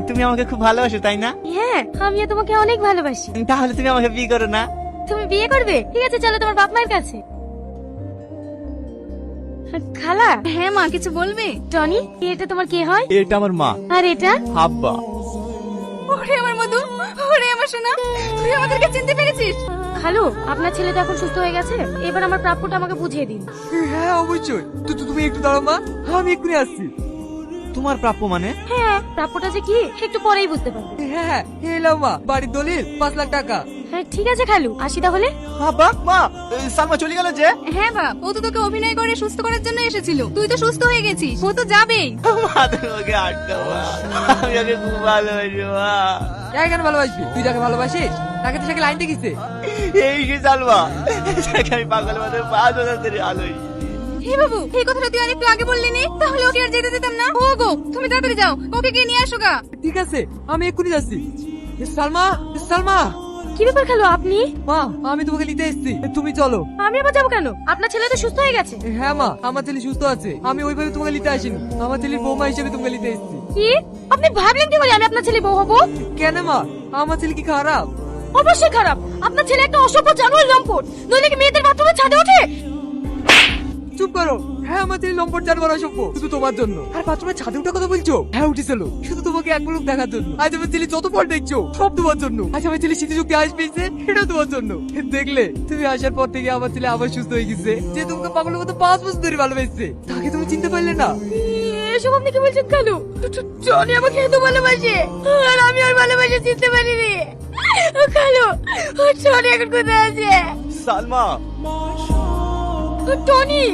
তুমি আমাকে খুব ভালোবাসো তাই না? হ্যাঁ, আমিও তোমাকে অনেক ভালোবাসি। তাহলে তুমি আমাকে বিয়ে করো না? তুমি বিয়ে করবে? ঠিক আছে, চলো তোমার বাপ মায়ের কাছে। খালা। হ্যাঁ মা, কিছু বলবে? টনি, এটা তোমার কে হয়? এটা আমার মা। আর এটা? আব্বা। ওরে আমার মধু, ওরে আমার সোনা, তুই আমাদেরকে চিনতে পেরেছিস? খালু, আপনার ছেলে তো এখন সুস্থ হয়ে গেছে, এবার আমার প্রাপ্যটা আমাকে বুঝিয়ে দিন। হ্যাঁ অবশ্যই, তুমি একটু দাঁড়াও মা, আমি এক্ষুনি আসছি। তোমার প্রাপ্য মানে? হ্যাঁ, প্রাপ্যটা যে কি একটু পরেই বুঝতে পারবে। হ্যাঁ হ্যাঁ, এলাও মা, বাড়ির দলিল 5 লাখ টাকা। হ্যাঁ ঠিক আছে খালু, আসি তাহলে। আব্বা, মা, সালমা চলে গেল যে? হ্যাঁ বাপ, ও তো তোকে অভিনয় করে সুস্থ করার জন্য এসেছিল, তুই তো সুস্থ হয়ে গেছিস, ও তো যাবেই। মা, তুমি ওকে আটকাও মা। আমি ওকে খুব ভালোবাসি মা। কেন ভালোবাসবি? তুই যাকে ভালোবাসিস তাকে তো সাথে লাইন দেখিছে। এই কি সালমা, যাকে আমি পাগল মতো 5,000 ধরে আলোই। হে বাবু, এই কথাটা তুই আরেকটু আগে বললি নি, তাহলে ওকে আর যেতে দিতাম না। ও গো, তুমি তাড়াতাড়ি যাও, ওকে গিয়ে নিয়ে আসো গা। ঠিক আছে, আমি এক্ষুনি যাচ্ছি। সালমা, সালমা। কি ব্যাপার খালু, আপনি? মা, আমি তোমাকে নিতে এসেছি, তুমি চলো। আমি আবার যাবো কেন? আপনার ছেলে তো সুস্থ হয়ে গেছে। হ্যাঁ মা, আমার ছেলে সুস্থ আছে, আমি ওইভাবে তোমাকে নিতে আসিনি, আমার ছেলের বৌমা হিসেবে তোমাকে নিতে এসেছি। কি? আপনি ভাবলেন কি করে আমি আপনার ছেলে বউ হবো? কেন মা, আমার ছেলে কি খারাপ? অবশ্যই খারাপ। আপনার ছেলে একটা অসভ্য জানোয়ার লম্পট। নইলে কি মেয়েদের বাথরুমে ছাদে ওঠে? চুপ করো। হ্যাঁ, আমার ছেলে লম্পট জানোয়ার অসভ্য, শুধু তোমার জন্য। আর বাথরুমে ছাদে উঠে কথা বলছো? হ্যাঁ উঠেছিল, শুধু তোমাকে এক পলক দেখার জন্য। আজ আমার ছেলে যত ফল দেখছো সব তোমার জন্য। আজ আমার ছেলে স্মৃতিশক্তি আজ পেয়েছে, এটা তোমার জন্য। দেখলে, তুমি আসার পর থেকে আমার ছেলে আবার সুস্থ হয়ে গেছে। যে তোমাকে পাগলের মতো 5 বছর ধরে ভালোবাসছে, তাকে তুমি চিনতে পারলে না? এসব আপনি কি বলছেন খালু? জনি আমাকে এত ভালোবাসে, আর আমি আর ভালোবাসা চিনতে পারিনি। খালু, জনি এখন কোথায় আছে? সালমা। টনি